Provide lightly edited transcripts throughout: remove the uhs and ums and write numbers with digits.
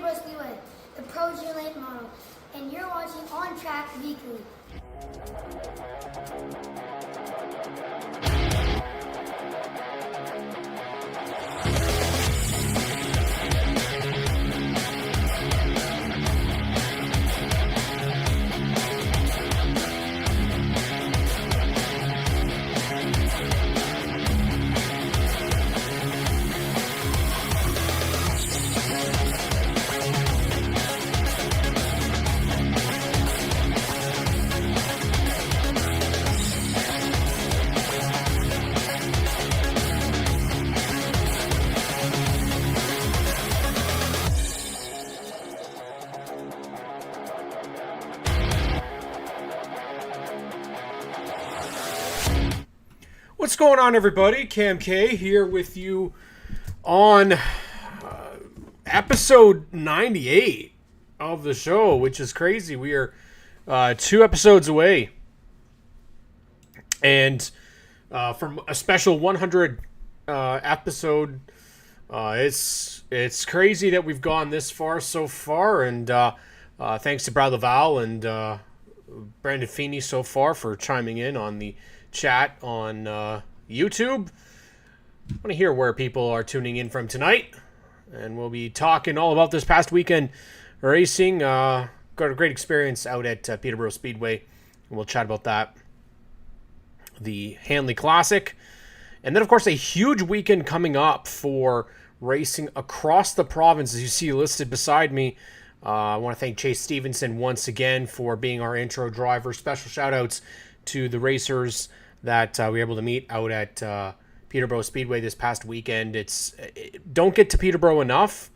Peterborough Speedway, the Pro Junior Late Model, and you're watching ONTrack Weekly. What's going on, everybody? Cam K here with you on episode 98 of the show, which is crazy. We are 2 episodes away, and from a special 100 episode. It's crazy that we've gone this far so far, and thanks to Brad Laval and Brandon Feeney so far for chiming in on the chat on YouTube. I want to hear where people are tuning in from tonight, and we'll be talking all about this past weekend racing. Got a great experience out at Peterborough Speedway, and we'll chat about that. The Hanley Classic, and then of course a huge weekend coming up for racing across the province, as you see listed beside me. I want to thank Chase Stevenson once again for being our intro driver. Special shout outs to the racers that we were able to meet out at Peterborough Speedway this past weekend. Don't get to Peterborough enough.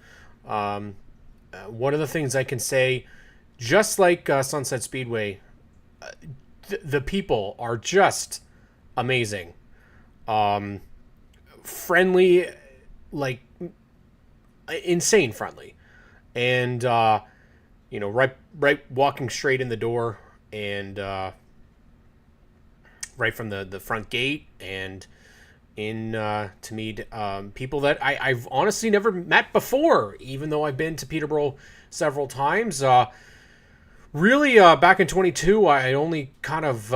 One of the things I can say, just like Sunset Speedway, the people are just amazing. Friendly, like insane friendly. And, right walking straight in the door, and right from the front gate, and in to meet people that I've honestly never met before, even though I've been to Peterborough several times. Really, back in 22, I only kind of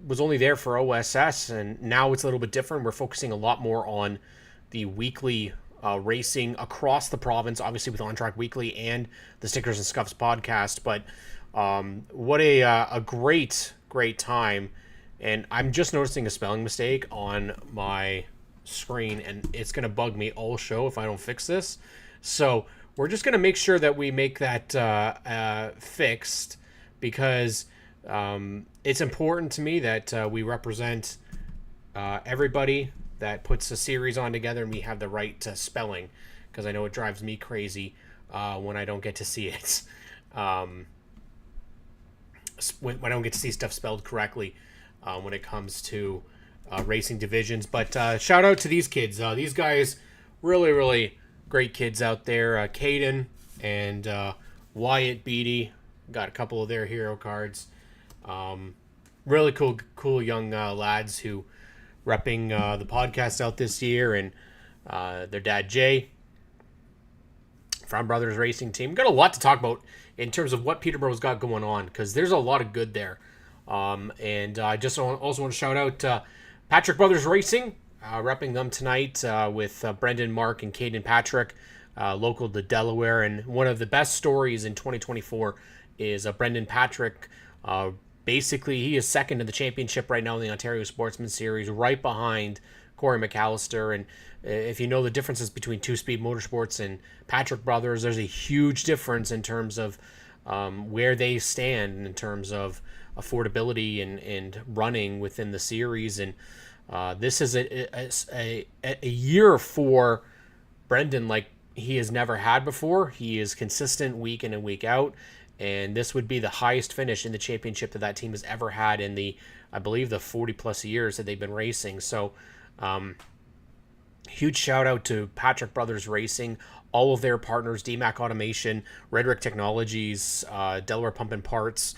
was only there for OSS, and now it's a little bit different. We're focusing a lot more on the weekly racing across the province, obviously with ONTrack Weekly and the Stickers and Scuffs podcast. But what a great time. And I'm just noticing a spelling mistake on my screen, and it's going to bug me all show if I don't fix this. So we're just going to make sure that we make that fixed, because it's important to me that we represent everybody that puts a series on together, and we have the right spelling, because I know it drives me crazy when I don't get to see it. When I don't get to see stuff spelled correctly when it comes to racing divisions. But shout out to these kids. These guys, really, really great kids out there. Caden and Wyatt Beatty, got a couple of their hero cards. Really cool young lads who repping the podcast out this year, and their dad Jay from Brothers Racing Team. Got a lot to talk about in terms of what Peterborough's got going on, because there's a lot of good there. And I just also want to shout out Patrick Brothers Racing, repping them tonight with Brendan, Mark, and Caden Patrick, local to Delaware. And one of the best stories in 2024 is Brendan Patrick. Basically, he is second in the championship right now in the Ontario Sportsman Series, right behind Corey McAllister. And if you know the differences between Two Speed Motorsports and Patrick Brothers, there's a huge difference in terms of where they stand in terms of affordability and running within the series. And this is a year for Brendan like he has never had before. He is consistent week in and week out, and this would be the highest finish in the championship that team has ever had in I believe the 40 plus years that they've been racing. So huge shout out to Patrick Brothers Racing, all of their partners, DMAC Automation, Redrick Technologies, Delaware Pump and Parts,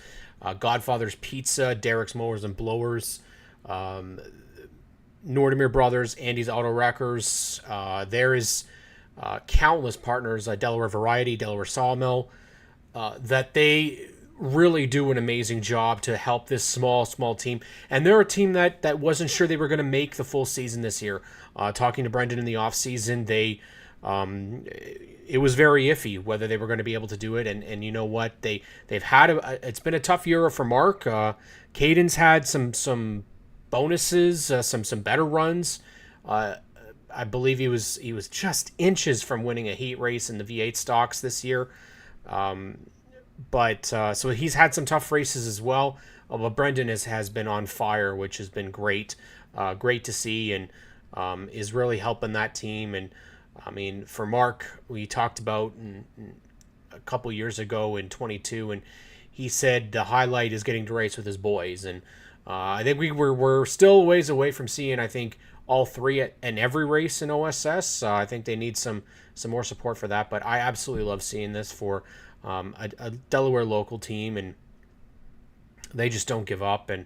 Godfather's Pizza, Derek's Mowers and Blowers, Nordimer Brothers, Andy's Auto Wreckers. There is countless partners, Delaware Variety, Delaware Sawmill, that they really do an amazing job to help this small team. And they're a team that wasn't sure they were going to make the full season this year. Talking to Brendan in the off season, it was very iffy whether they were going to be able to do it. And you know what? They've had it's been a tough year for Mark. Caden's had some bonuses, some better runs. I believe he was just inches from winning a heat race in the V8 stocks this year. But so he's had some tough races as well. But Brendan has been on fire, which has been great. Great to see, and is really helping that team. And I mean, for Mark, we talked about a couple years ago in 22, and he said the highlight is getting to race with his boys. And I think we're still ways away from seeing, I think, all three in every race in OSS. I think they need some more support for that. But I absolutely love seeing this for a Delaware local team, and they just don't give up. And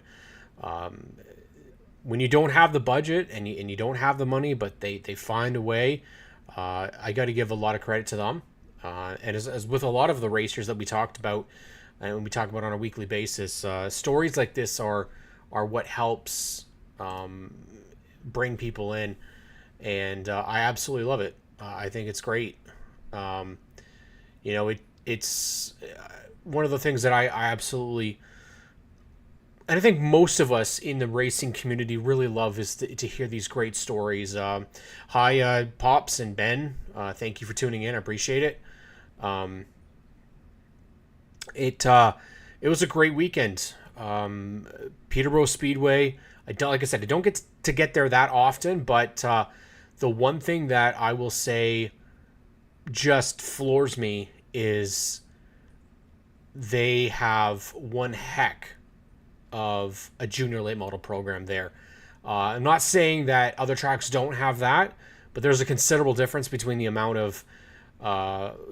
when you don't have the budget and you don't have the money, but they find a way, I got to give a lot of credit to them. And as with a lot of the racers that we talked about, and we talk about on a weekly basis, stories like this are what helps bring people in, and I absolutely love it. I think it's great. It's one of the things that I absolutely, and I think most of us in the racing community really love, is to hear these great stories. Hi, Pops and Ben. Thank you for tuning in. I appreciate it. It was a great weekend. Peterborough Speedway. Like I said, I don't get to get there that often, but the one thing that I will say just floors me is they have one heck of a junior late model program there. I'm not saying that other tracks don't have that, but there's a considerable difference between the amount of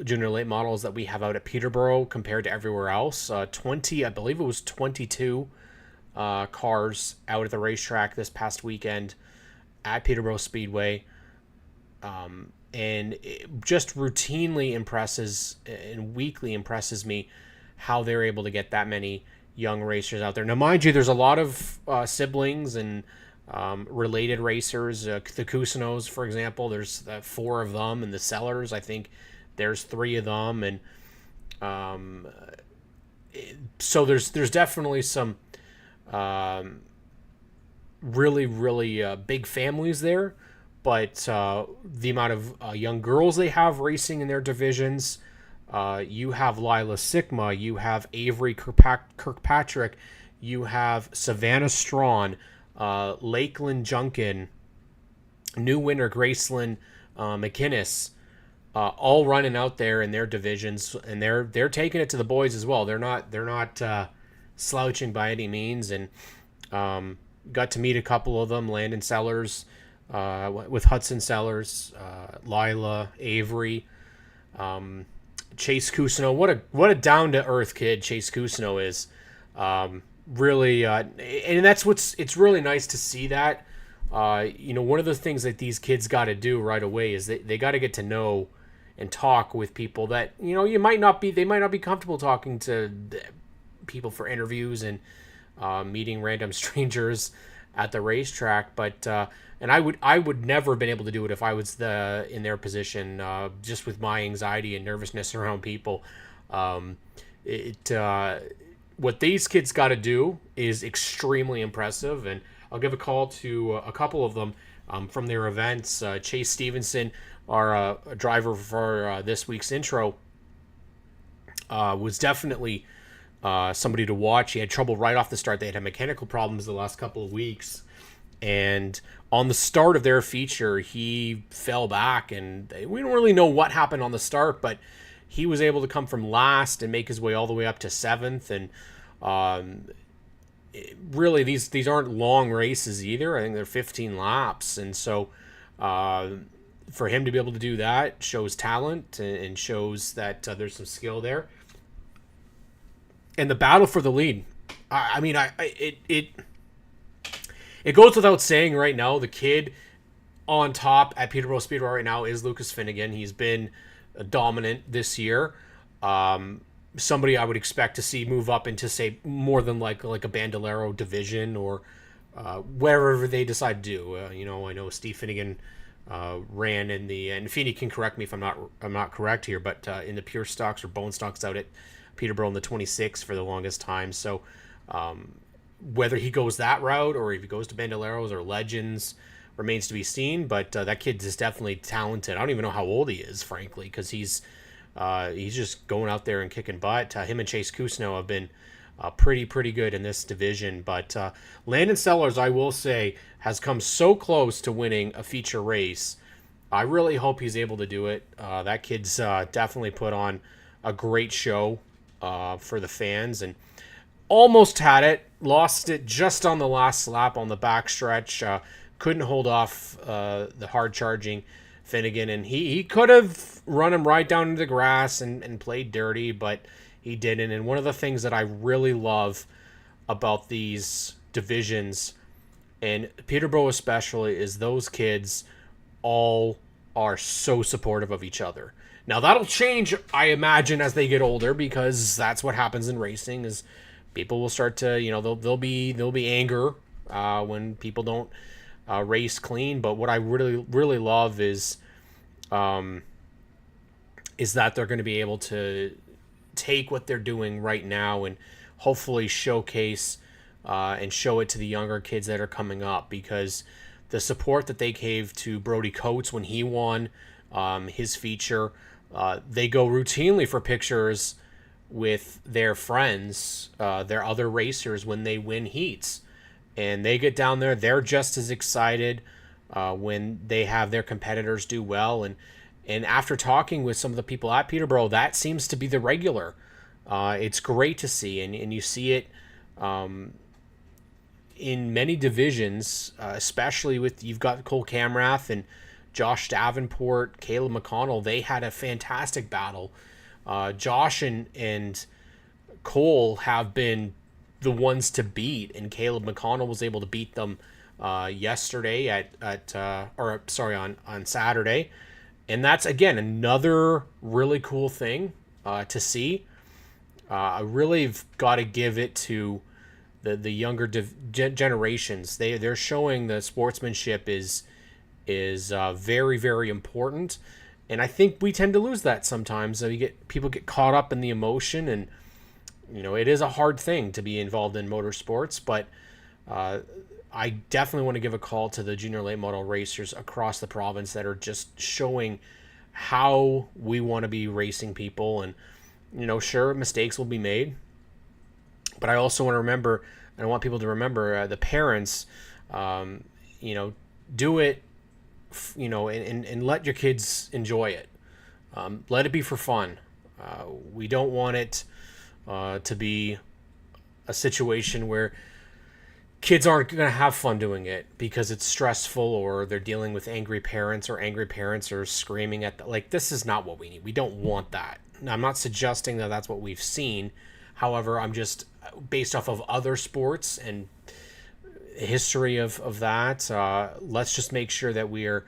junior late models that we have out at Peterborough compared to everywhere else. I believe it was 22 cars out at the racetrack this past weekend at Peterborough Speedway. And it just routinely impresses and weekly impresses me how they're able to get that many young racers out there. Now, mind you, there's a lot of siblings and related racers. The Cousineaus, for example, there's 4 of them, and the Sellers, I think there's 3 of them, and so there's definitely some really big families there. But the amount of young girls they have racing in their divisions, you have Lila Sigma, you have Avery Kirkpatrick, you have Savannah Strawn, Lakeland Junkin, new winner Graceland McInnes, all running out there in their divisions, and they're taking it to the boys as well. They're not slouching by any means, and got to meet a couple of them, Landon Sellers, with Hudson Sellers, Lila, Avery, Chase Cousineau. What a down to earth kid Chase Cousineau is. Really, and it's really nice to see that. One of the things that these kids got to do right away is they got to get to know and talk with people that they might not be comfortable talking to people for interviews and meeting random strangers at the racetrack, but and I would never have been able to do it if I was in their position, just with my anxiety and nervousness around people. What these kids got to do is extremely impressive, and I'll give a call to a couple of them from their events. Chase Stevenson, our driver for this week's intro, was definitely somebody to watch. He had trouble right off the start. They had mechanical problems the last couple of weeks, and on the start of their feature, he fell back, and we don't really know what happened on the start, but he was able to come from last and make his way all the way up to 7th. And really, these aren't long races either. I think they're 15 laps, and so for him to be able to do that shows talent and shows that there's some skill there. And the battle for the lead, it goes without saying right now, the kid on top at Peterborough Speedway right now is Lucas Finnegan. He's been dominant this year. Somebody I would expect to see move up into, say, more than like a Bandolero division, or wherever they decide to do. I know Steve Finnegan ran in the, and Feeney can correct me if I'm not correct here, but in the pure stocks or bone stocks out at Peterborough in the 26 for the longest time. So whether he goes that route or if he goes to Bandoleros or Legends remains to be seen. But that kid is definitely talented. I don't even know how old he is, frankly, because he's just going out there and kicking butt. Him and Chase Cousineau have been pretty good in this division. But Landon Sellers, I will say, has come so close to winning a feature race. I really hope he's able to do it. That kid's definitely put on a great show for the fans, and almost had it. Lost it just on the last lap on the backstretch. Couldn't hold off the hard-charging Finnegan, and he could have run him right down into the grass and played dirty, but he didn't. And one of the things that I really love about these divisions, and Peterborough especially, is those kids all are so supportive of each other. Now that'll change, I imagine, as they get older, because that's what happens in racing. Is people will start to, there'll be anger when people don't race clean. But what I really love is that they're going to be able to take what they're doing right now and hopefully showcase and show it to the younger kids that are coming up, because the support that they gave to Brody Coates when he won his feature, they go routinely for pictures with their friends, their other racers, when they win heats. And they get down there, they're just as excited when they have their competitors do well. And after talking with some of the people at Peterborough, that seems to be the regular. It's great to see, and you see it in many divisions, especially with, you've got Cole Camrath and Josh Davenport, Caleb McConnell. They had a fantastic battle. Josh and Cole have been the ones to beat, and Caleb McConnell was able to beat them yesterday on Saturday. And that's, again, another really cool thing to see. I really got to give it to the younger generations. They're showing the sportsmanship is very, very important. And I think we tend to lose that sometimes. People get caught up in the emotion, and it is a hard thing to be involved in motorsports. But I definitely want to give a call to the junior late model racers across the province that are just showing how we want to be racing people. And sure, mistakes will be made, but I also want to remember, and I want people to remember, the parents, do it, and let your kids enjoy it. Let it be for fun. We don't want it to be a situation where kids aren't going to have fun doing it because it's stressful, or they're dealing with angry parents, or angry parents are screaming at this is not what we need. We don't want that. Now, I'm not suggesting that that's what we've seen. However, I'm just, based off of other sports and history of that, let's just make sure that we are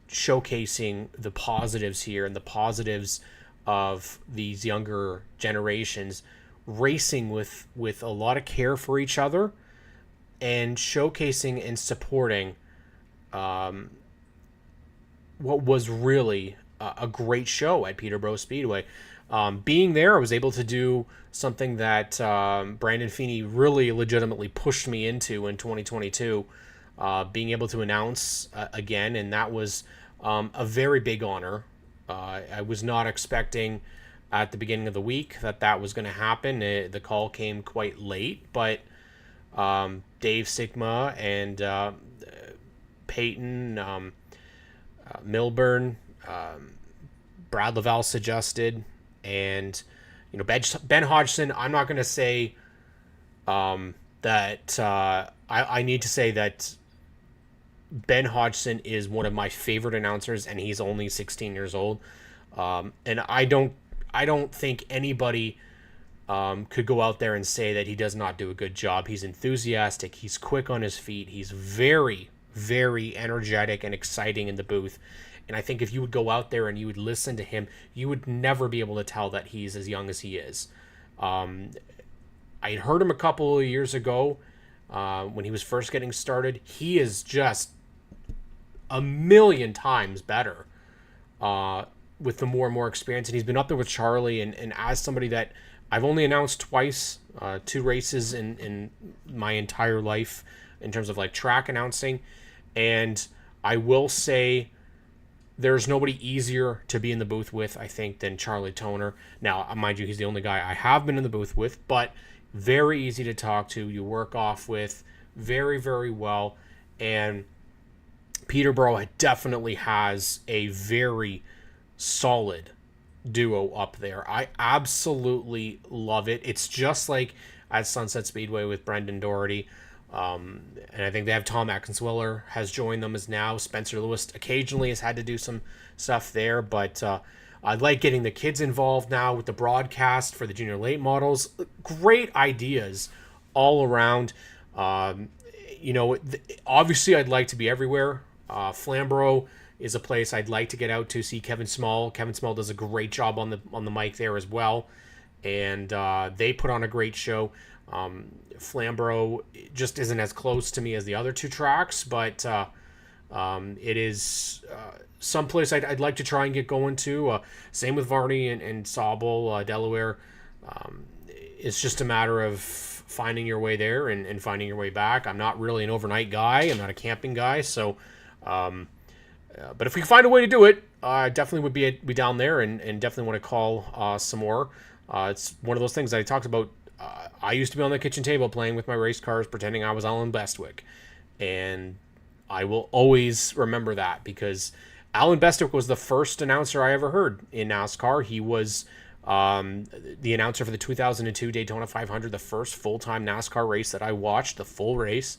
showcasing the positives here, and the positives of these younger generations racing with a lot of care for each other, and showcasing and supporting what was really a great show at Peterborough Speedway. Being there, I was able to do something that Brandon Feeney really legitimately pushed me into in 2022, being able to announce again, and that was a very big honor. I was not expecting at the beginning of the week that was going to happen. The call came quite late, but Dave Sigma and Peyton Milburn, Brad Laval suggested, and Ben Hodgson. I'm not going to say that I need to say that Ben Hodgson is one of my favorite announcers, and he's only 16 years old. And I don't think anybody could go out there and say that he does not do a good job. He's enthusiastic. He's quick on his feet. He's very, very energetic and exciting in the booth. And I think if you would go out there and you would listen to him, you would never be able to tell that he's as young as he is. I had heard him a couple of years ago when he was first getting started. He is just a million times better with the more and more experience. And he's been up there with Charlie. And as somebody that I've only announced twice, 2 races in my entire life in terms of like track announcing. And I will say there's nobody easier to be in the booth with, I think, than Charlie Toner. Now, mind you, he's the only guy I have been in the booth with, but very easy to talk to. You work off with very, very well. And Peterborough definitely has a very solid duo up there. I absolutely love it. It's just like at Sunset Speedway with Brendan Doherty. And I think they have Tom Atkinswiller has joined them as now. Spencer Lewis occasionally has had to do some stuff there, but I like getting the kids involved now with the broadcast for the junior late models. Great ideas all around. Obviously I'd like to be everywhere. Flamborough is a place I'd like to get out to see Kevin Small. Kevin Small does a great job on the mic there as well, and they put on a great show. Flamborough just isn't as close to me as the other 2 tracks, but it is someplace I'd like to try and get going to. Same with Varney and Sauble, Delaware. It's just a matter of finding your way there and finding your way back. I'm not really an overnight guy. I'm not a camping guy, so but if we can find a way to do it, I definitely would be down there and definitely want to call some more. It's one of those things that I talked about. I used to be on the kitchen table playing with my race cars, pretending I was Alan Bestwick. And I will always remember that because Alan Bestwick was the first announcer I ever heard in NASCAR. He was the announcer for the 2002 Daytona 500, the first full-time NASCAR race that I watched, the full race,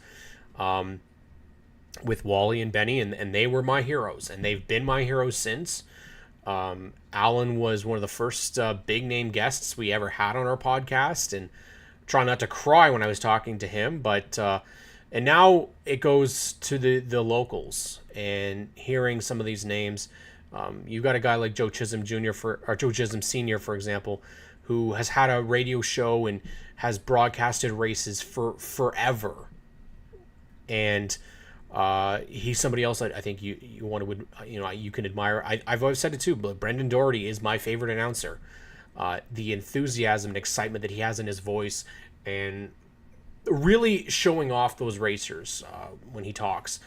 with Wally and Benny, and they were my heroes, and they've been my heroes since. Alan was one of the first big-name guests we ever had on our podcast, and try not to cry when I was talking to him, but and now it goes to the locals, and hearing some of these names. You've got a guy like Joe Chisholm Jr. or Joe Chisholm Sr., for example, who has had a radio show and has broadcasted races for forever. And he's somebody else that I think you can admire. I've always said it too, but Brendan Doherty is my favorite announcer. The enthusiasm and excitement that he has in his voice, and really showing off those racers when he talks.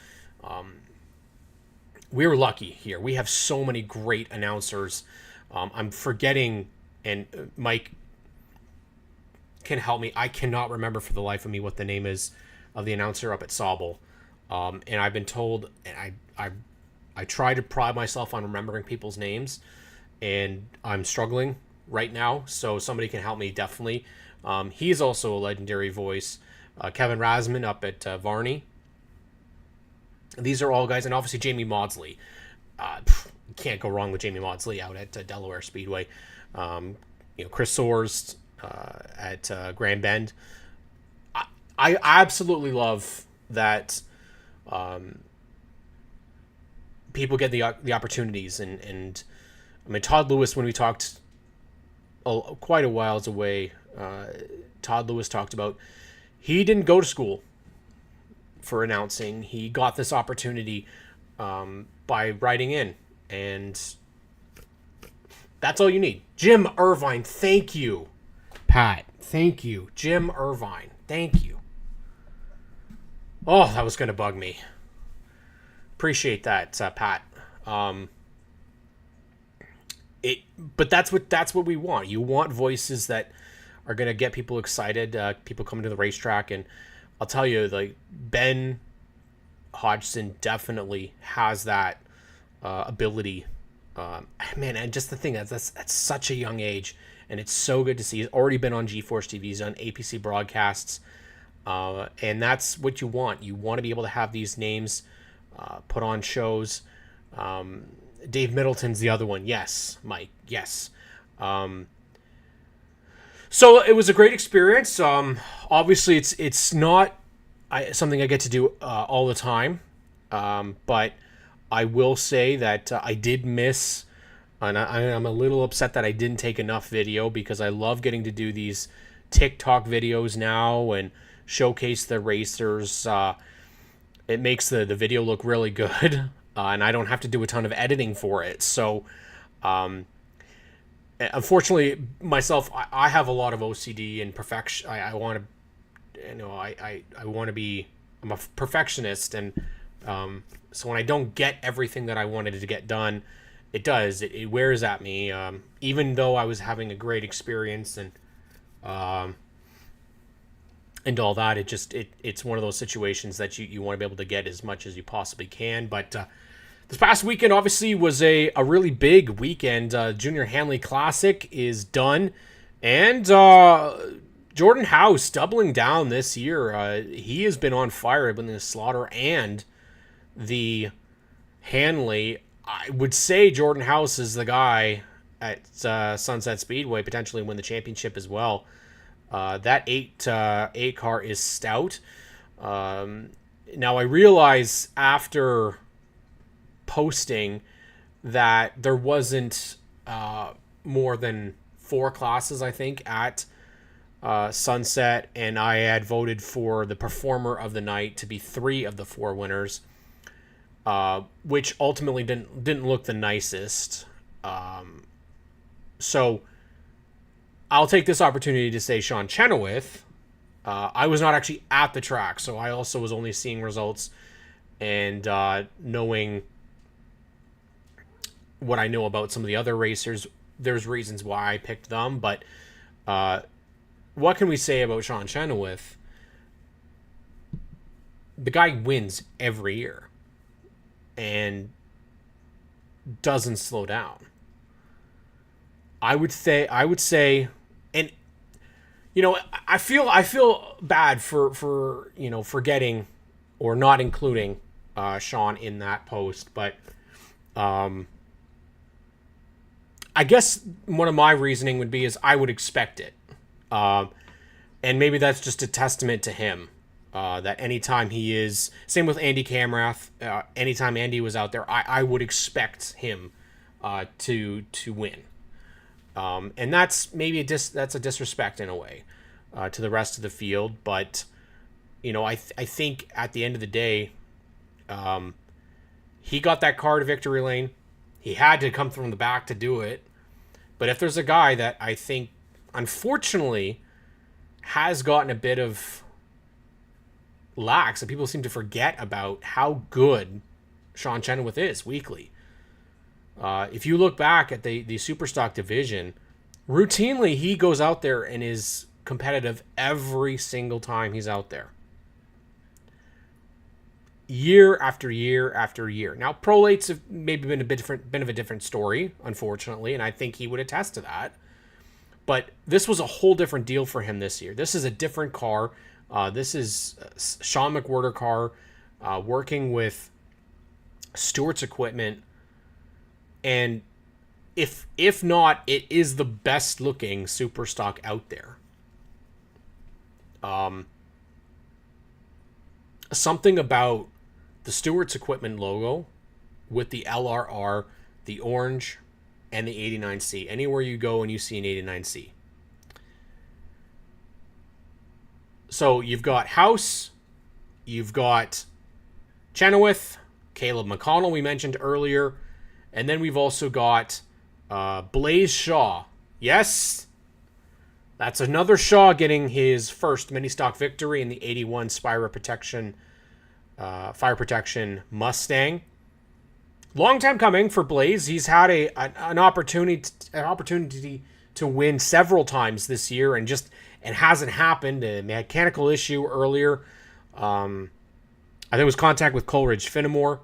We're lucky here. We have so many great announcers. I'm forgetting, and Mike can help me. I cannot remember for the life of me what the name is of the announcer up at Sauble. And I've been told, and I try to pride myself on remembering people's names, and I'm struggling right now, so somebody can help me, definitely. He's also a legendary voice. Kevin Rasman up at Varney. These are all guys, and obviously Jamie Maudsley. Can't go wrong with Jamie Maudsley out at Delaware Speedway. Chris Soares at Grand Bend. I absolutely love that people get the opportunities, and I mean, Todd Lewis, when we talked quite a whiles away, Todd Lewis talked about he didn't go to school for announcing. He got this opportunity by writing in, and that's all you need. Jim Irvine, thank you. Pat, thank you. Jim Irvine, thank you. Oh, that was going to bug me. Appreciate that, Pat. But that's what we want. You want voices that are going to get people excited, people coming to the racetrack. And I'll tell you, like, Ben Hodgson definitely has that ability. Man, and just the thing, that's such a young age, and it's so good to see. He's already been on G-Force TV. He's on APC broadcasts. And that's what you want. You want to be able to have these names put on shows. Dave Middleton's the other one. Yes, Mike. Yes. So it was a great experience. Obviously, it's not something I get to do all the time. But I will say that I did miss, and I'm a little upset that I didn't take enough video, because I love getting to do these TikTok videos now and showcase the racers. It makes the video look really good, and I don't have to do a ton of editing for it. So, unfortunately, myself, I have a lot of OCD and perfection. I want to, I want to be. I'm a perfectionist, and so when I don't get everything that I wanted to get done, it wears at me. Even though I was having a great experience and all that, it's one of those situations that you want to be able to get as much as you possibly can. But this past weekend obviously was a really big weekend. Junior Hanley Classic is done, and Jordan House doubling down this year. He has been on fire in the Slaughter and the Hanley. I would say Jordan House is the guy at Sunset Speedway, potentially win the championship as well. That 8 car is stout. Now I realize after posting that there wasn't more than 4 classes, I think, at Sunset, and I had voted for the performer of the night to be 3 of the 4 winners, which ultimately didn't look the nicest. So I'll take this opportunity to say Sean Chenoweth. I was not actually at the track, so I also was only seeing results and knowing what I know about some of the other racers. There's reasons why I picked them, but what can we say about Sean Chenoweth? The guy wins every year and doesn't slow down. I would say, and I feel bad for forgetting or not including Sean in that post, but I guess one of my reasoning would be is I would expect it, and maybe that's just a testament to him. That anytime he is, same with Andy Camrath, anytime Andy was out there, I would expect him to win. And that's maybe that's a disrespect in a way to the rest of the field. But, I think at the end of the day, he got that car to victory lane. He had to come from the back to do it. But if there's a guy that I think, unfortunately, has gotten a bit of lax, and people seem to forget about how good Sean Chenoweth is weekly. If you look back at the Superstock division, routinely he goes out there and is competitive every single time he's out there. Year after year after year. Now, prolates have maybe been a different story, unfortunately, and I think he would attest to that. But this was a whole different deal for him this year. This is a different car. This is Sean McWhorter car, working with Stewart's equipment. And if not, it is the best looking super stock out there. Something about the Stewart's equipment logo with the LRR, the orange, and the 89C. Anywhere you go and you see an 89C. So you've got House, you've got Chenoweth, Caleb McConnell we mentioned earlier, and then we've also got Blaze Shaw. Yes, that's another Shaw getting his first mini stock victory in the 81 fire protection Mustang. Long time coming for Blaze. He's had an opportunity to win several times this year, and hasn't happened. A mechanical issue earlier. I think it was contact with Coleridge Finnemore,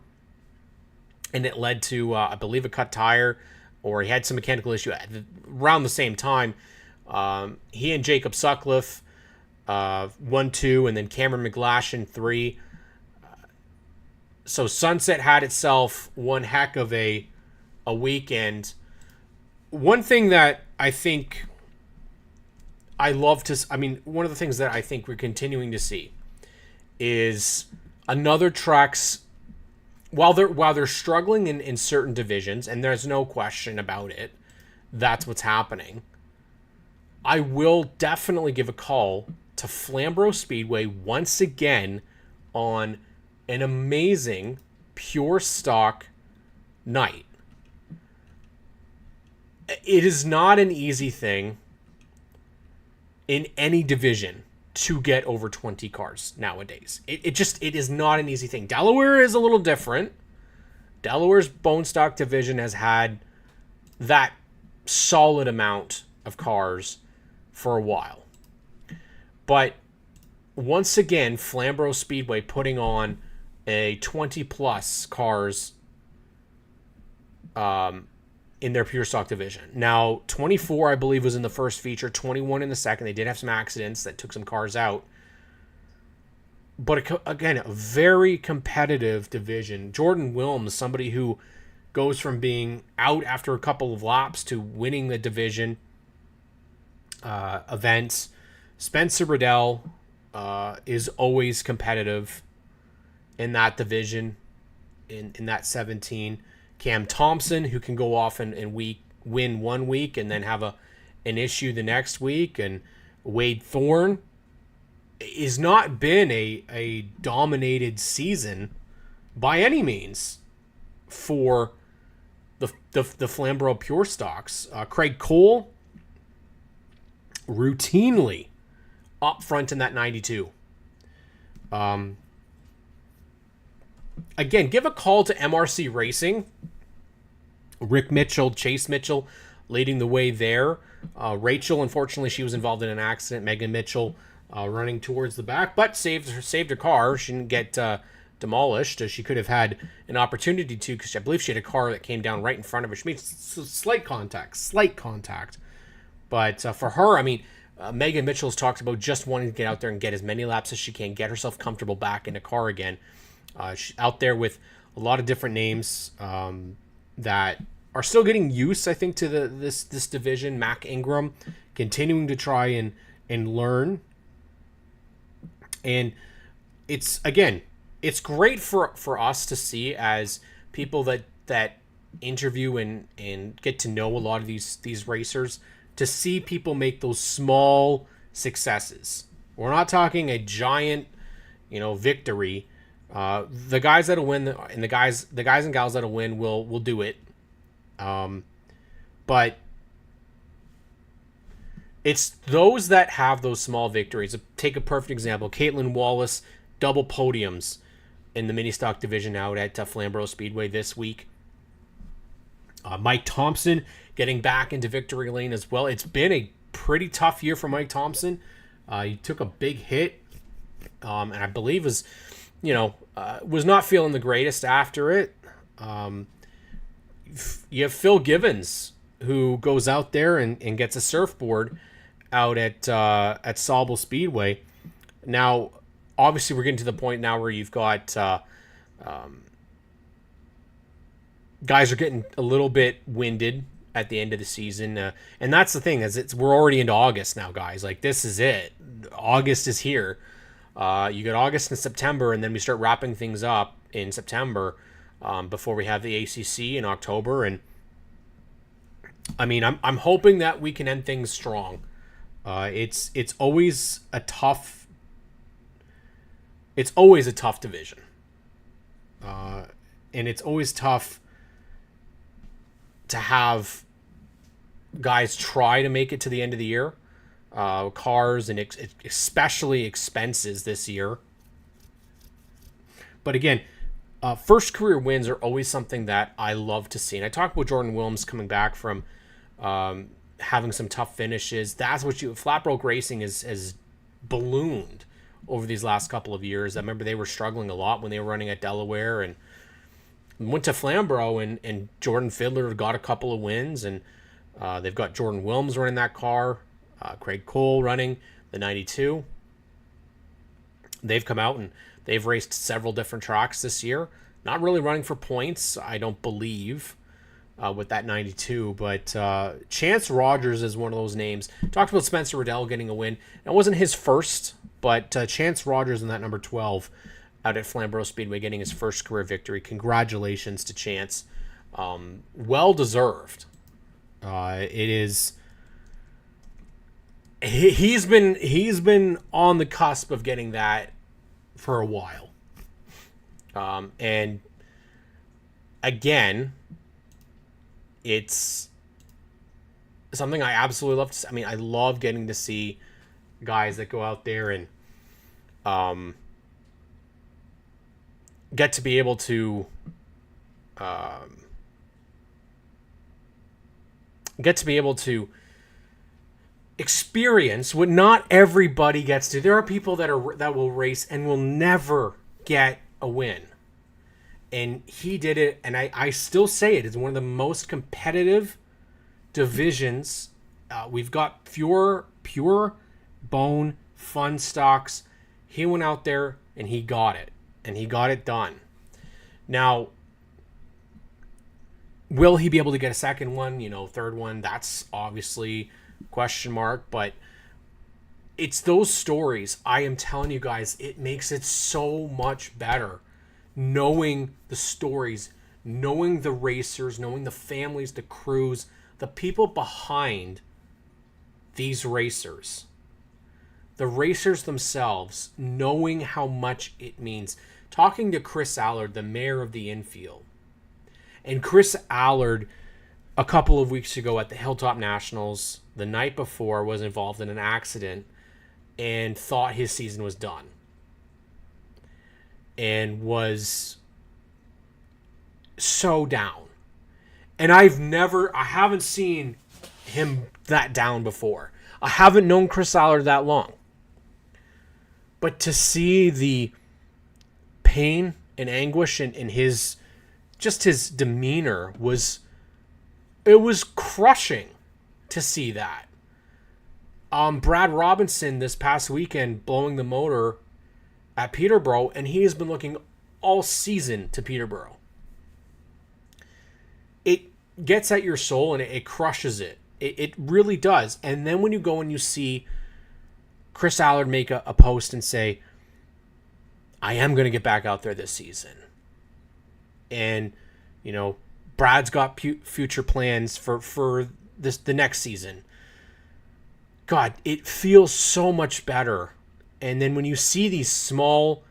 and it led to, I believe, a cut tire, or he had some mechanical issue around the same time. He and Jacob Sutcliffe, 1-2, and then Cameron McGlashan, 3. So Sunset had itself one heck of a weekend. One thing that I think one of the things that I think we're continuing to see is another Trucks while they're struggling in certain divisions, and there's no question about it, that's what's happening. I will definitely give a call to Flamborough Speedway once again on an amazing pure stock night. It is not an easy thing in any division to get over 20 cars nowadays. It is not an easy thing. Delaware is a little different. Delaware's bone stock division has had that solid amount of cars for a while. But once again, Flamborough Speedway putting on a 20 plus cars in their pure stock division. Now, 24, I believe, was in the first feature, 21 in the second. They did have some accidents that took some cars out. But again, a very competitive division. Jordan Wilms, somebody who goes from being out after a couple of laps to winning the division events. Spencer Riddell is always competitive in that division, in that 17. Cam Thompson, who can go off and win 1 week and then have an issue the next week. And Wade Thorne has not been a dominated season by any means for the Flamborough Pure Stocks. Craig Cole routinely up front in that 92. Again, give a call to MRC Racing. Rick Mitchell, Chase Mitchell leading the way there. Rachel, unfortunately, she was involved in an accident. Megan Mitchell running towards the back, but saved her car. She didn't get demolished. She could have had an opportunity to, because I believe she had a car that came down right in front of her. She made slight contact. But for her, I mean, Megan Mitchell's talked about just wanting to get out there and get as many laps as she can, get herself comfortable back in the car again. She's out there with a lot of different names that are still getting used, I think, to this division. Mac Ingram continuing to try and learn. And it's great for us to see as people that interview and get to know a lot of these racers, to see people make those small successes. We're not talking a giant, victory. The guys that'll win, and the guys and gals that'll win will do it. But it's those that have those small victories. Take a perfect example: Caitlin Wallace, double podiums in the mini stock division out at Flamborough Speedway this week. Mike Thompson getting back into victory lane as well. It's been a pretty tough year for Mike Thompson. He took a big hit, and I believe was not feeling the greatest after it. You have Phil Givens, who goes out there and gets a surfboard out at Sauble Speedway. Now, obviously, we're getting to the point now where you've got guys are getting a little bit winded at the end of the season, and that's the thing, is we're already into August now, guys. Like, this is it. August is here. You got August and September, and then we start wrapping things up in September before we have the ACC in October. And I mean, I'm hoping that we can end things strong. It's always a tough division, and it's always tough to have guys try to make it to the end of the year. Cars and especially expenses this year. But again, first career wins are always something that I love to see. And I talked about Jordan Wilms coming back from having some tough finishes. That's what Flatbroke Racing has ballooned over these last couple of years. I remember they were struggling a lot when they were running at Delaware, and went to Flamborough, and Jordan Fiddler got a couple of wins, and they've got Jordan Wilms running that car. Craig Cole running the 92. They've come out and they've raced several different tracks this year. Not really running for points, I don't believe, with that 92. But Chance Rogers is one of those names. Talked about Spencer Riddell getting a win. It wasn't his first, but Chance Rogers in that number 12 out at Flamborough Speedway, getting his first career victory. Congratulations to Chance. Well deserved. It is. He's been on the cusp of getting that for a while. And again, it's something I absolutely love to see. I mean, I love getting to see guys that go out there and get to be able to experience what not everybody gets to. There are people that will race and will never get a win. And he did it, and I still say it is one of the most competitive divisions. We've got pure bone fun stocks. He went out there and he got it, and he got it done. Now, will he be able to get a second one, third one? That's obviously question mark, but it's those stories. I am telling you guys, it makes it so much better knowing the stories, knowing the racers, knowing the families, the crews, the people behind these racers, the racers themselves, knowing how much it means. Talking to Chris Allard, the mayor of the infield, and Chris Allard a couple of weeks ago at the Hilltop Nationals, the night before, was involved in an accident and thought his season was done. And was so down. And I haven't seen him that down before. I haven't known Chris Allard that long. But to see the pain and anguish in his demeanor was crushing to see that. Brad Robinson this past weekend blowing the motor at Peterborough, and he has been looking all season to Peterborough. It gets at your soul and it crushes it. It really does. And then when you go and you see Chris Allard make a post and say, I am going to get back out there this season. And, Brad's got future plans for the next season. God, it feels so much better. And then when you see these small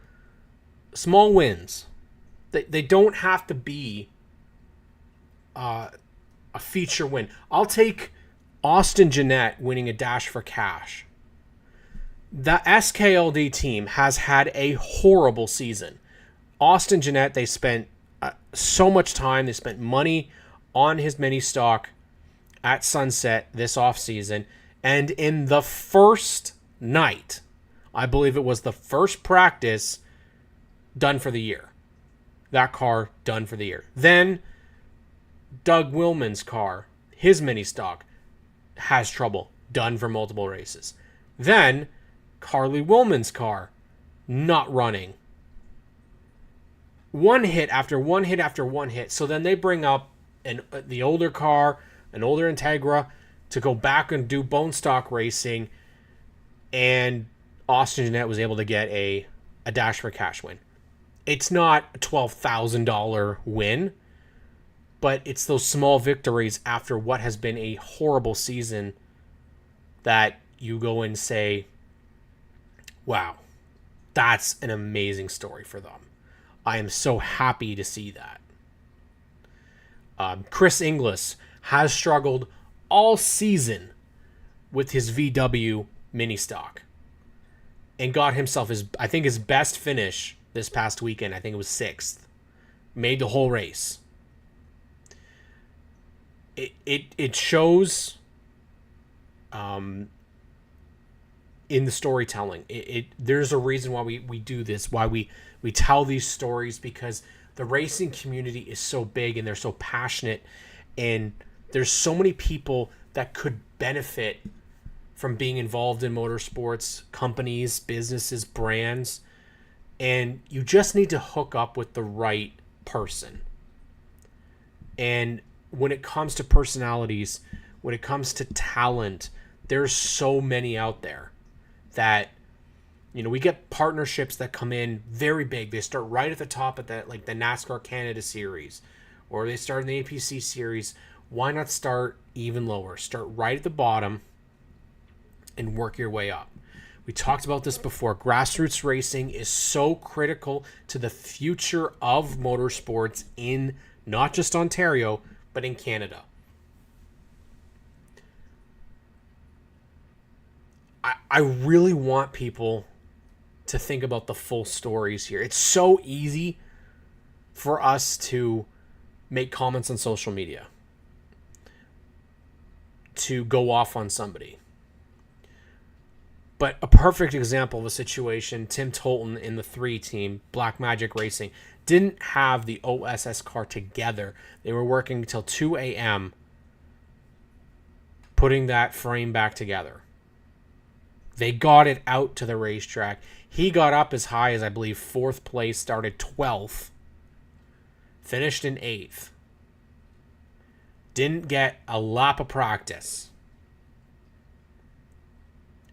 wins, they don't have to be a feature win. I'll take Austin Jeanette winning a Dash for Cash. The SKLD team has had a horrible season. Austin Jeanette, they spent so much time. They spent money on his mini stock at Sunset this offseason. And in the first night, I believe it was the first practice, done for the year. That car done for the year. Then Doug Willman's car, his mini stock, has trouble, done for multiple races. Then Carly Willman's car, not running. One hit after one hit after one hit. So then they bring up the older car, an older Integra, to go back and do bone stock racing, and Austin Jeanette was able to get a Dash for Cash win. It's not a $12,000 win, but it's those small victories after what has been a horrible season that you go and say, wow, that's an amazing story for them. I am so happy to see that. Chris Inglis has struggled all season with his VW mini stock and got himself his best finish this past weekend. I think it was 6th. Made the whole race. It shows in the storytelling. There's a reason why we do this, why we tell these stories, because the racing community is so big and they're so passionate, and there's so many people that could benefit from being involved in motorsports, companies, businesses, brands, and you just need to hook up with the right person. And when it comes to personalities, when it comes to talent, there's so many out there that We get partnerships that come in very big. They start right at the top of that, like the NASCAR Canada Series, or they start in the APC Series. Why not start even lower? Start right at the bottom and work your way up. We talked about this before. Grassroots racing is so critical to the future of motorsports in not just Ontario, but in Canada. I really want people to think about the full stories here. It's so easy for us to make comments on social media, to go off on somebody. But a perfect example of a situation, Tim Tolton in the 3 team, Black Magic Racing, didn't have the OSS car together. They were working until 2 a.m. putting that frame back together. They got it out to the racetrack. He got up as high as, I believe, 4th place, started 12th, finished in 8th. Didn't get a lap of practice,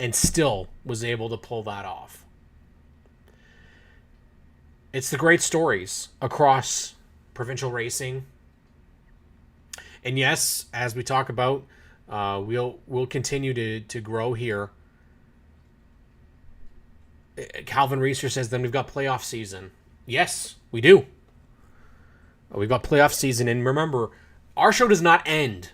and still was able to pull that off. It's the great stories across provincial racing. And yes, as we talk about, we'll continue to grow here. Calvin Reeser says then we've got playoff season. Yes, we do. We've got playoff season, and remember, our show does not end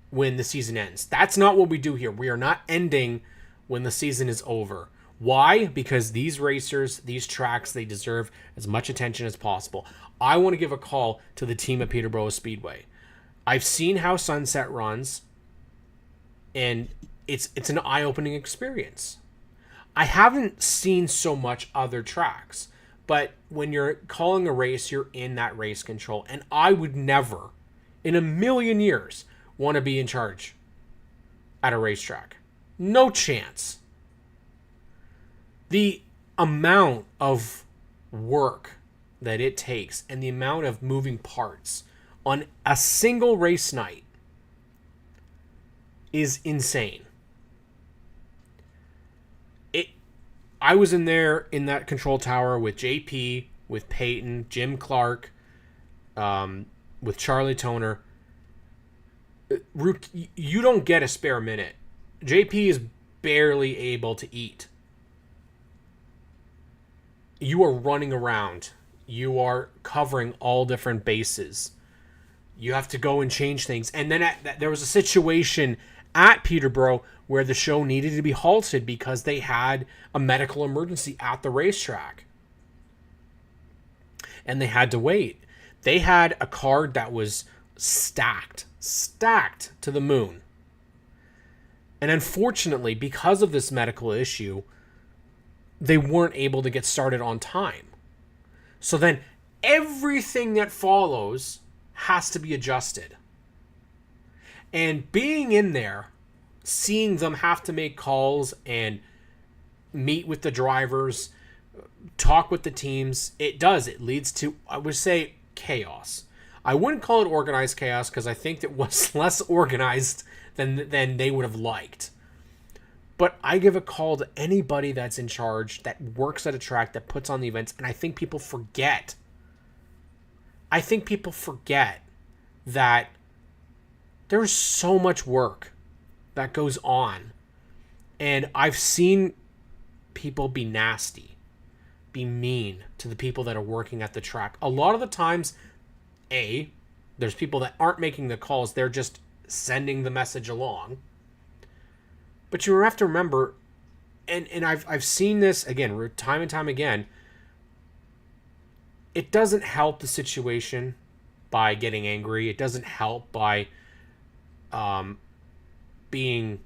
when the season ends. That's not what we do here. We are not ending when the season is over. Why? Because these racers, these tracks, they deserve as much attention as possible. I want to give a call to the team at Peterborough Speedway. I've seen how Sunset runs, and it's an eye-opening experience. I haven't seen so much other tracks, but when you're calling a race, you're in that race control. And I would never, in a million years, want to be in charge at a racetrack. No chance. The amount of work that it takes and the amount of moving parts on a single race night is insane. I was in there in that control tower with JP, with Peyton, Jim Clark, with Charlie Toner. You don't get a spare minute. JP is barely able to eat. You are running around. You are covering all different bases. You have to go and change things. And then there was a situation at Peterborough where the show needed to be halted because they had a medical emergency at the racetrack. And they had to wait. They had a card that was stacked to the moon. And unfortunately, because of this medical issue, they weren't able to get started on time. So then everything that follows has to be adjusted. And being in there, seeing them have to make calls and meet with the drivers, talk with the teams, it leads to, I would say, chaos. I wouldn't call it organized chaos because I think it was less organized than they would have liked. But I give a call to anybody that's in charge, that works at a track, that puts on the events, and I think people forget. That there's so much work that goes on. And I've seen people be nasty, be mean to the people that are working at the track. A lot of the times, there's people that aren't making the calls. They're just sending the message along. But you have to remember, and I've seen this, again, time and time again, it doesn't help the situation by getting angry. It doesn't help by being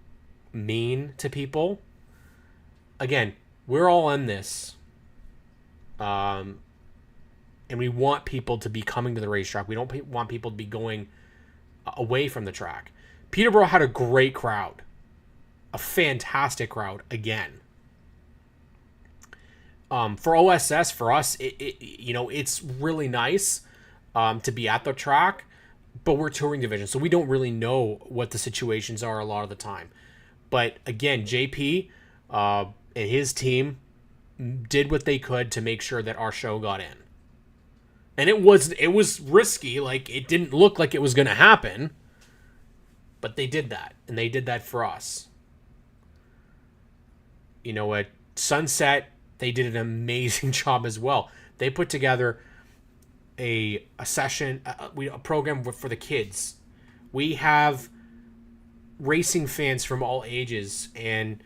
mean to people. Again, we're all in this. And we want people to be coming to the racetrack. We don't want people to be going away from the track. Peterborough had a great crowd. A fantastic crowd again. For OSS, for us, it's really nice to be at the track, but we're touring division, so we don't really know what the situations are a lot of the time. But again, JP and his team, did what they could to make sure that our show got in. And it was risky. Like, it didn't look like it was going to happen. But they did that. And they did that for us. You know, at Sunset, they did an amazing job as well. They put together a session, a program for the kids. We have racing fans from all ages. And,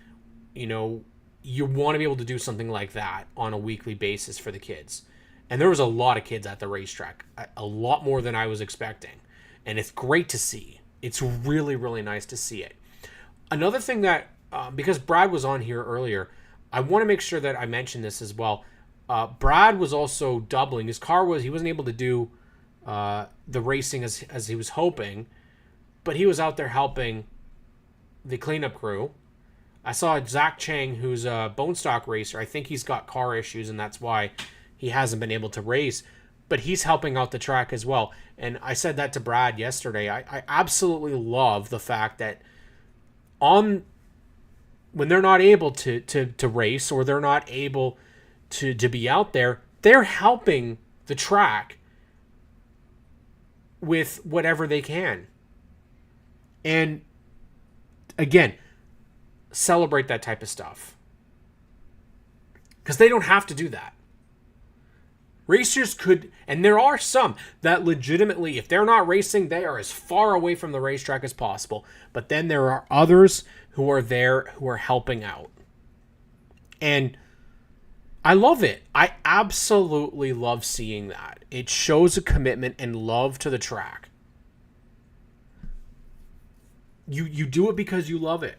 you know, you want to be able to do something like that on a weekly basis for the kids. And there was a lot of kids at the racetrack, a lot more than I was expecting. And it's great to see. It's really, really nice to see it. Another thing that, because Brad was on here earlier, I want to make sure that I mention this as well. Brad was also doubling. His car he wasn't able to do the racing as he was hoping, but he was out there helping the cleanup crew. I saw Zach Chang, who's a bone stock racer. I think he's got car issues, and that's why he hasn't been able to race, but he's helping out the track as well. And I said that to Brad yesterday. I absolutely love the fact that when they're not able to race, or they're not able to be out there, they're helping the track with whatever they can. And again, celebrate that type of stuff. Because they don't have to do that. Racers could, and there are some that legitimately, if they're not racing, they are as far away from the racetrack as possible. But then there are others who are there who are helping out. And I love it. I absolutely love seeing that. It shows a commitment and love to the track. You do it because you love it.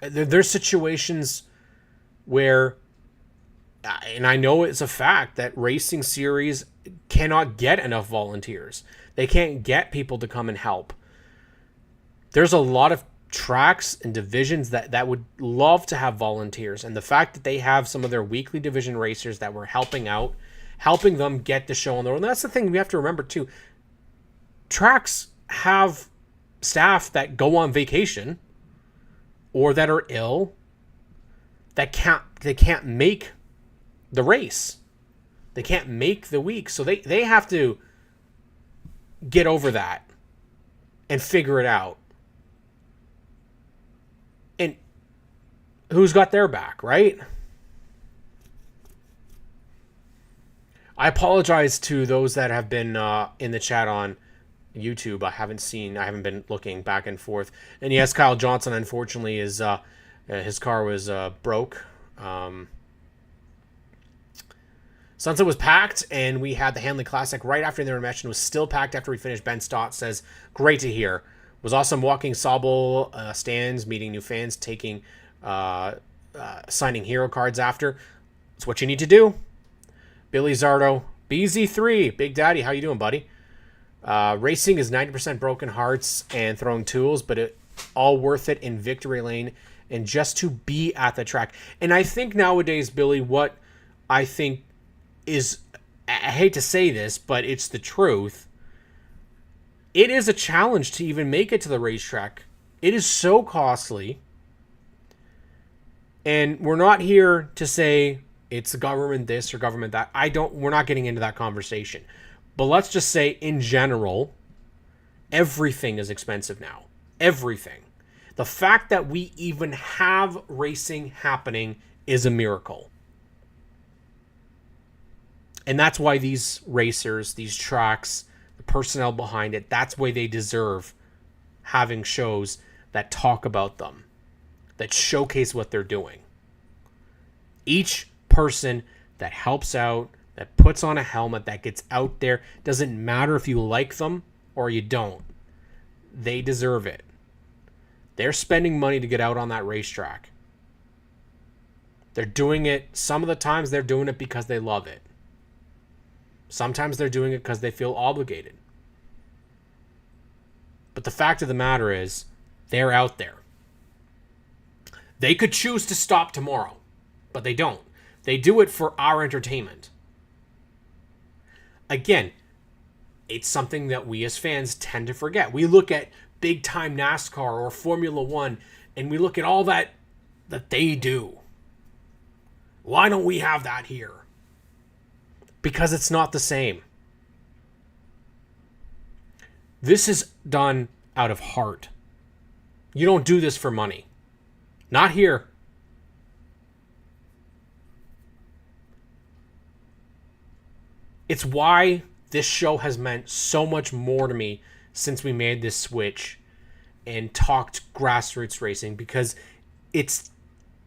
There's situations where, and I know it's a fact, that racing series cannot get enough volunteers. They can't get people to come and help. There's a lot of tracks and divisions that would love to have volunteers. And the fact that they have some of their weekly division racers that were helping out, helping them get the show on the road. And that's the thing we have to remember too. Tracks have staff that go on vacation or that are ill, that can't make the race. They can't make the week. So they have to get over that and figure it out. And who's got their back, right? I apologize to those that have been in the chat on YouTube. I haven't been looking back and forth. And yes, Kyle Johnson, unfortunately, his car was broke. Sunset was packed, and we had the Hanley Classic right after the intermission. Was still packed after we finished. Ben Stott says, great to hear. Was awesome walking Sauble stands, meeting new fans, taking signing hero cards after. It's what you need to do. Billy Zardo, BZ3, Big Daddy, how you doing, buddy? Racing is 90% broken hearts and throwing tools, but it all worth it in victory lane and just to be at the track. And I think nowadays, Billy, what I think is, I hate to say this, but it's the truth. It is a challenge to even make it to the racetrack. It is so costly. And we're not here to say it's government this or government that. We're not getting into that conversation. But let's just say, in general, everything is expensive now. Everything. The fact that we even have racing happening is a miracle. And that's why these racers, these tracks, the personnel behind it, that's why they deserve having shows that talk about them, that showcase what they're doing. Each person that helps out, that puts on a helmet, that gets out there, doesn't matter if you like them or you don't. They deserve it. They're spending money to get out on that racetrack. They're doing it, some of the times they're doing it because they love it. Sometimes they're doing it because they feel obligated. But the fact of the matter is, they're out there. They could choose to stop tomorrow, but they don't. They do it for our entertainment. Again, it's something that we as fans tend to forget. We look at big-time NASCAR or Formula One, and we look at all that they do. Why don't we have that here? Because it's not the same. This is done out of heart. You don't do this for money. Not here. It's why this show has meant so much more to me since we made this switch and talked grassroots racing, because it's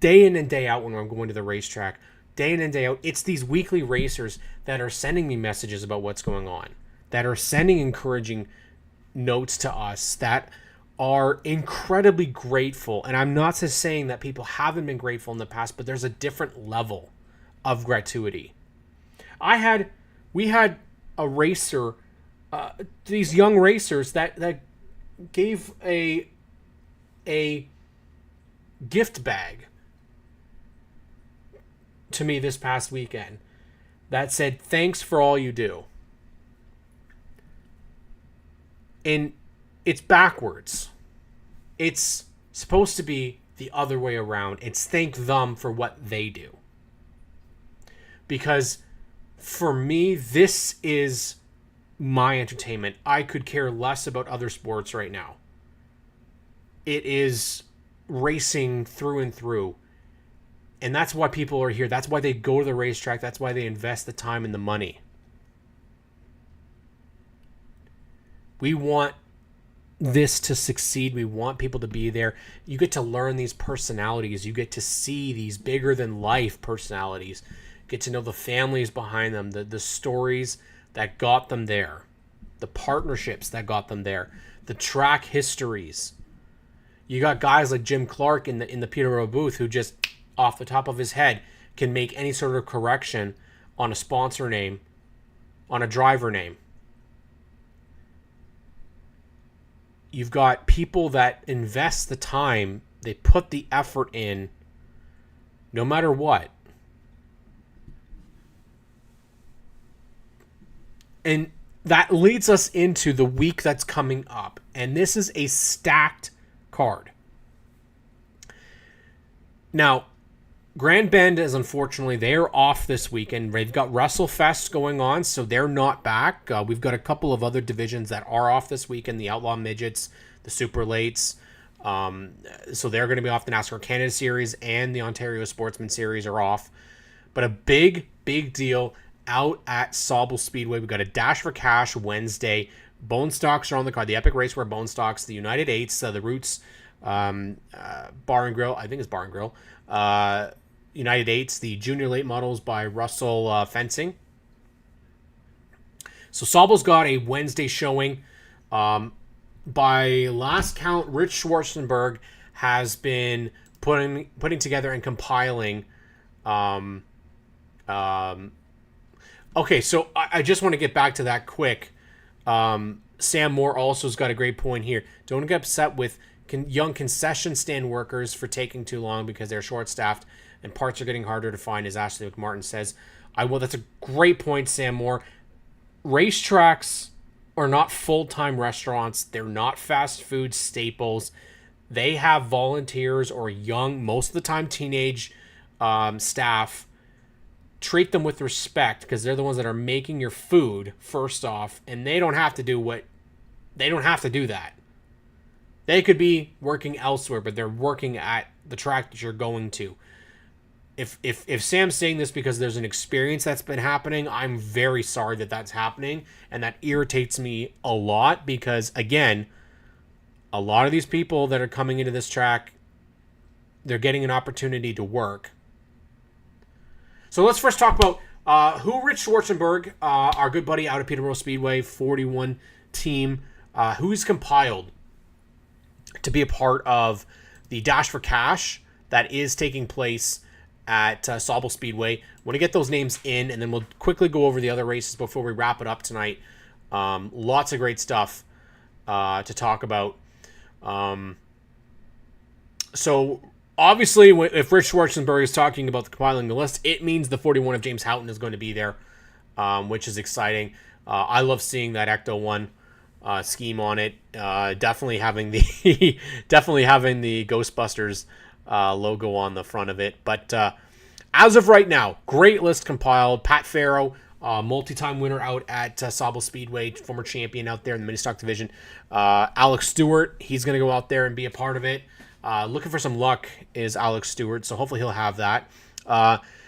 day in and day out when I'm going to the racetrack, day in and day out, it's these weekly racers that are sending me messages about what's going on, that are sending encouraging notes to us, that are incredibly grateful. And I'm not just saying that people haven't been grateful in the past, but there's a different level of gratuity. We had a racer, these young racers that gave a gift bag to me this past weekend that said, "Thanks for all you do." And it's backwards. It's supposed to be the other way around. It's thank them for what they do. Because for me, this is my entertainment. I could care less about other sports right now. It is racing through and through. And that's why people are here. That's why they go to the racetrack. That's why they invest the time and the money. We want this to succeed. We want people to be there. You get to learn these personalities. You get to see these bigger than life personalities. Get to know the families behind them, the stories that got them there, the partnerships that got them there, the track histories. You got guys like Jim Clark in the Peterborough booth who just off the top of his head can make any sort of correction on a sponsor name, on a driver name. You've got people that invest the time, they put the effort in, no matter what. And that leads us into the week that's coming up. And this is a stacked card. Now, Grand Bend is unfortunately, they're off this weekend. They've got WrestleFest going on, so they're not back. We've got a couple of other divisions that are off this weekend. The Outlaw Midgets, the Super Lates. So they're going to be off. The NASCAR Canada Series and the Ontario Sportsman Series are off. But a big deal out at Sauble Speedway. We've got a Dash for Cash Wednesday. Bone Stocks are on the card. The Epic Raceware Bone Stocks, the United Eights, the Roots Bar and Grill. I think it's Bar and Grill. United Eights, the Junior Late Models by Russell Fencing. So Sauble's got a Wednesday showing. By last count, Rich Schwarzenberg has been putting together and compiling. Okay, so I just want to get back to that quick. Sam Moore also has got a great point here. Don't get upset with young concession stand workers for taking too long because they're short-staffed and parts are getting harder to find, as Ashley McMartin says. That's a great point, Sam Moore. Racetracks are not full-time restaurants. They're not fast food staples. They have volunteers or young, most of the time teenage staff. Treat them with respect because they're the ones that are making your food first off, and they don't have to do that. They could be working elsewhere, but they're working at the track that you're going to. If Sam's saying this because there's an experience that's been happening, I'm very sorry that that's happening, and that irritates me a lot because, again, a lot of these people that are coming into this track, they're getting an opportunity to work. So let's first talk about who Rich Schwarzenberg, our good buddy out of Peterborough Speedway, 41 team, who he's compiled to be a part of the Dash for Cash that is taking place at Sauble Speedway. I want to get those names in, and then we'll quickly go over the other races before we wrap it up tonight. Lots of great stuff to talk about. So obviously, if Rich Schwarzenberg is talking about compiling the list, it means the 41 of James Houghton is going to be there, which is exciting. I love seeing that Ecto 1 scheme on it. Definitely having the Ghostbusters logo on the front of it. But as of right now, great list compiled. Pat Farrow, multi-time winner out at Sauble Speedway, former champion out there in the mini stock division. Alex Stewart, he's going to go out there and be a part of it. Looking for some luck is Alex Stewart, so hopefully he'll have that.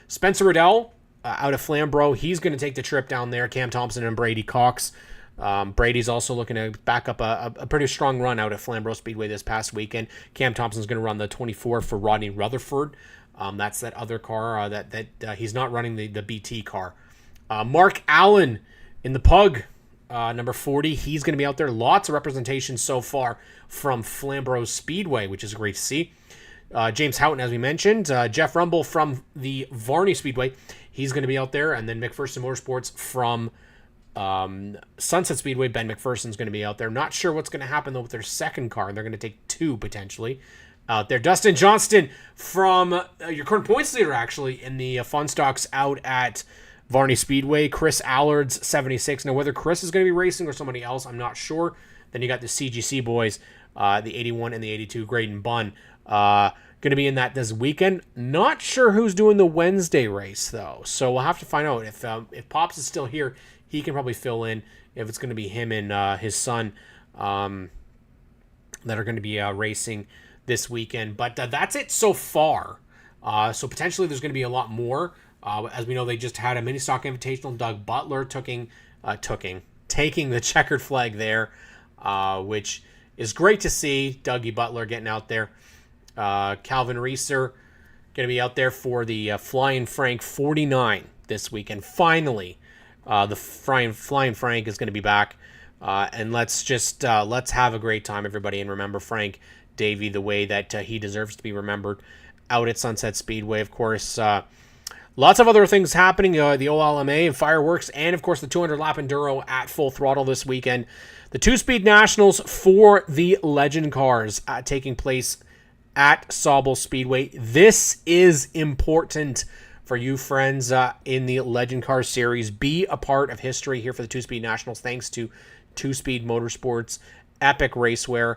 Spencer Riddell out of Flamborough, he's going to take the trip down there. Cam Thompson and Brady Cox. Brady's also looking to back up a pretty strong run out at Flamborough Speedway this past weekend. Cam Thompson's going to run the 24 for Rodney Rutherford. That's that other car that he's not running the BT car. Mark Allen in the Pug, number 40. He's going to be out there. Lots of representation so far from Flamborough Speedway, which is great to see. James Houghton, as we mentioned. Jeff Rumble from the Varney Speedway. He's going to be out there. And then McPherson Motorsports from Sunset Speedway. Ben McPherson's going to be out there. Not sure what's going to happen, though, with their second car. They're going to take two, potentially, out there. Dustin Johnston from your current points leader, actually, in the fun stocks out at Varney Speedway. Chris Allard's 76. Now, whether Chris is going to be racing or somebody else, I'm not sure. Then you got the CGC boys, the 81 and the 82, Graydon Bunn, going to be in that this weekend. Not sure who's doing the Wednesday race, though. So we'll have to find out. If Pops is still here, he can probably fill in if it's going to be him and his son that are going to be racing this weekend. But that's it so far. So potentially there's going to be a lot more. As we know, they just had a mini stock invitational. Doug Butler taking the checkered flag there, which is great to see. Dougie Butler getting out there. Calvin Reeser going to be out there for the Flying Frank 49 this weekend. Finally, the Flying Frank is going to be back. And let's have a great time, everybody, and remember Frank Davey the way that he deserves to be remembered out at Sunset Speedway. Of course, lots of other things happening, the OLMA and fireworks, and of course the 200-lap enduro at full throttle this weekend. The two-speed nationals for the Legend cars taking place at Sauble Speedway. This is important for you friends in the Legend Car Series. Be a part of history here for the two-speed nationals, thanks to Two Speed Motorsports, Epic Racewear,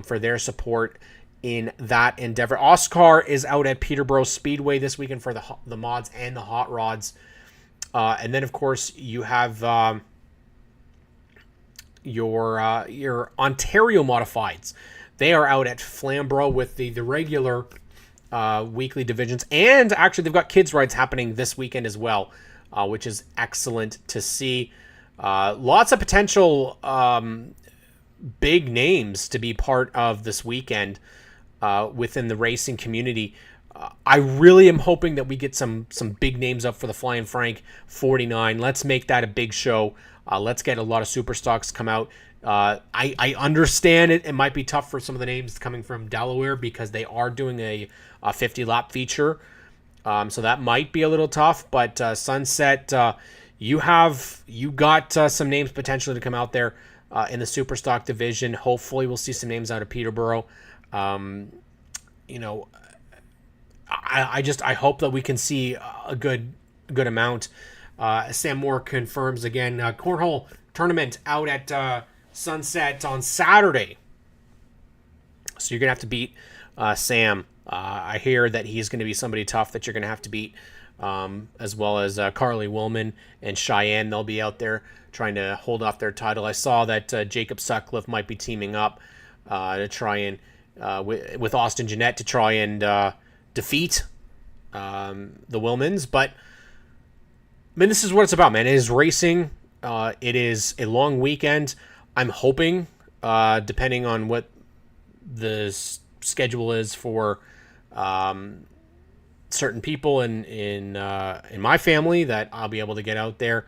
for their support in that endeavor. Oscar is out at Peterborough Speedway this weekend for the mods and the hot rods. And then, of course, you have your Ontario Modifieds. They are out at Flamborough with the regular weekly divisions. And actually, they've got kids' rides happening this weekend as well, which is excellent to see. Lots of potential big names to be part of this weekend within the racing community. I really am hoping that we get some big names up for the Flying Frank 49. Let's make that a big show. Let's get a lot of super stocks come out. I understand it might be tough for some of the names coming from Delaware because they are doing a 50-lap feature. So that might be a little tough, but Sunset, you got some names potentially to come out there in the super stock division. Hopefully we'll see some names out of Peterborough. I hope that we can see a good amount. Sam Moore confirms again, cornhole tournament out at Sunset on Saturday. So you're going to have to beat Sam. I hear that he's going to be somebody tough that you're going to have to beat, as well as Carly Willman and Cheyenne. They'll be out there trying to hold off their title. I saw that Jacob Sutcliffe might be teaming up to try and with Austin Jeanette to try and defeat the Willmans. But, I mean, this is what it's about, man. It is racing. It is a long weekend. I'm hoping, depending on what the schedule is for certain people in my family, that I'll be able to get out there.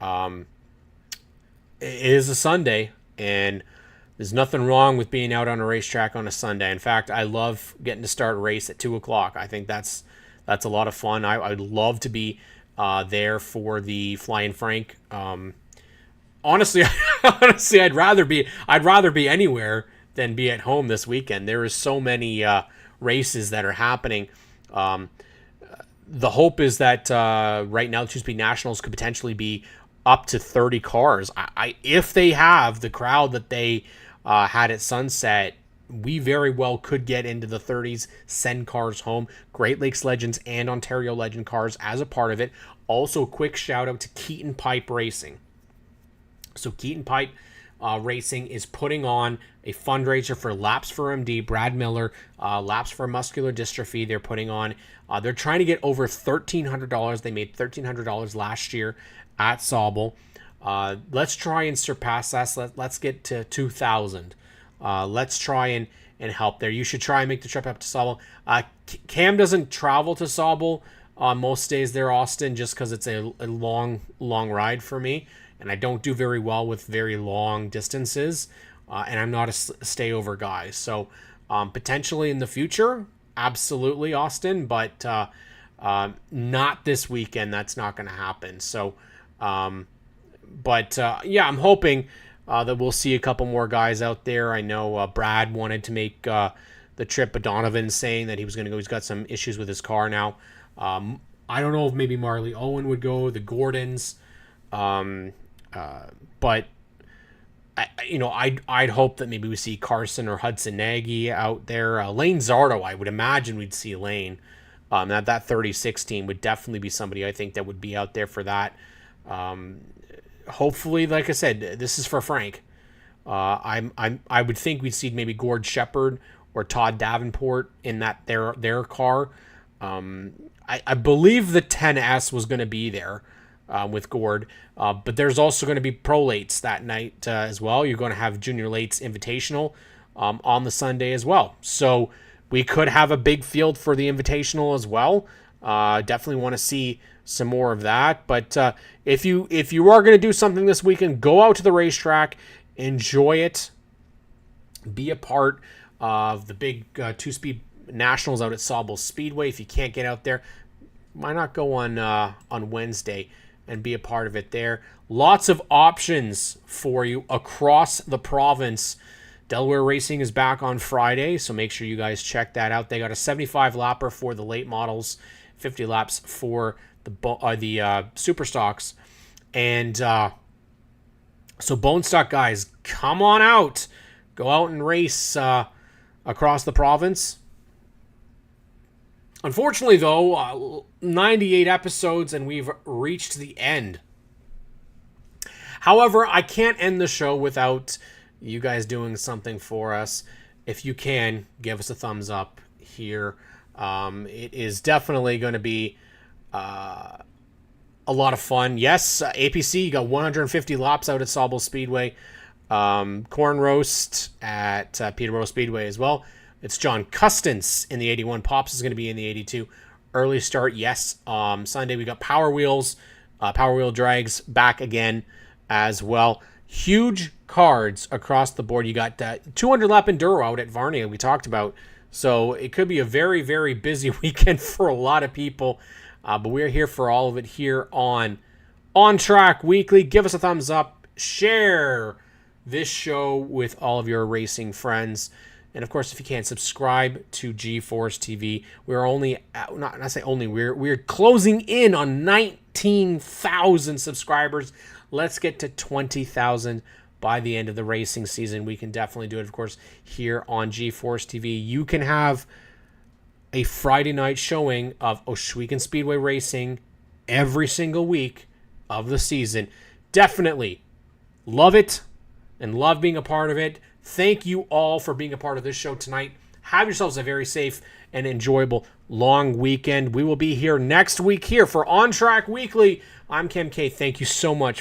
It is a Sunday, and there's nothing wrong with being out on a racetrack on a Sunday. In fact, I love getting to start a race at 2 o'clock. I think that's a lot of fun. I'd love to be there for the Flying Frank. Honestly, I'd rather be anywhere than be at home this weekend. There is so many races that are happening. The hope is that right now, Two Speed Nationals could potentially be up to 30 cars. If they have the crowd that they had at Sunset we very well could get into the 30s, send cars home. Great Lakes Legends and Ontario Legend cars as a part of it. Also, quick shout out to Keaton Pipe Racing. So Keaton Pipe Racing is putting on a fundraiser for Laps for MD, Brad Miller, Laps for Muscular Dystrophy. They're putting on, they're trying to get over $1,300. They made $1,300 last year at Sauble. Let's try and surpass that. Let's get to 2,000. Let's try and help there. You should try and make the trip up to Sauble. Cam doesn't travel to Sauble on most days there, Austin, just because it's a long ride for me. And I don't do very well with very long distances. And I'm not a stay-over guy. So potentially in the future, absolutely, Austin. But not this weekend. That's not going to happen. So, yeah, I'm hoping that we'll see a couple more guys out there. I know Brad wanted to make the trip, but Donovan's saying that he was going to go. He's got some issues with his car now. I don't know if maybe Marley Owen would go, the Gordons. But I'd hope that maybe we see Carson or Hudson Nagy out there. Lane Zardo, I would imagine we'd see Lane. That 36 team would definitely be somebody I think that would be out there for that. Hopefully, like I said, this is for Frank. I would think we'd see maybe Gord Shepard or Todd Davenport in that their car. I believe the 10S was going to be there with Gord, but there's also going to be Pro Lates that night as well. You're going to have Junior Lates Invitational on the Sunday as well. So we could have a big field for the Invitational as well. Definitely want to see some more of that. But if you are going to do something this weekend, go out to the racetrack, enjoy it, be a part of the big two-speed nationals out at Sauble Speedway. If you can't get out there, why not go on Wednesday and be a part of it there? Lots of options for you across the province. Delaware Racing is back on Friday, so make sure you guys check that out. They got a 75 lapper for the late models, 50 laps for the super stocks, and so bone stock guys, come on out, go out and race across the province. Unfortunately, though, 98 episodes and we've reached the end. However, I can't end the show without you guys doing something for us. If you can, give us a thumbs up here. It is definitely going to be a lot of fun. Yes, APC, you got 150 laps out at Sauble Speedway. Corn Roast at Peterborough Speedway as well. It's John Custance in the 81. Pops is going to be in the 82. Early start, yes. Sunday we got Power Wheels, Power Wheel Drags back again as well. Huge cards across the board. You got 200 lap enduro out at Varney we talked about. So it could be a very, very busy weekend for a lot of people. But we're here for all of it here on ONTrack Weekly. Give us a thumbs up. Share this show with all of your racing friends. And of course, if you can, subscribe to GeForce TV. We're only, we're closing in on 19,000 subscribers. Let's get to 20,000 by the end of the racing season. We can definitely do it, of course, here on GeForce TV. You can have a Friday night showing of Ohsweken Speedway Racing every single week of the season. Definitely love it and love being a part of it. Thank you all for being a part of this show tonight. Have yourselves a very safe and enjoyable long weekend. We will be here next week here for ONTrack Weekly. I'm Kim K. Thank you so much.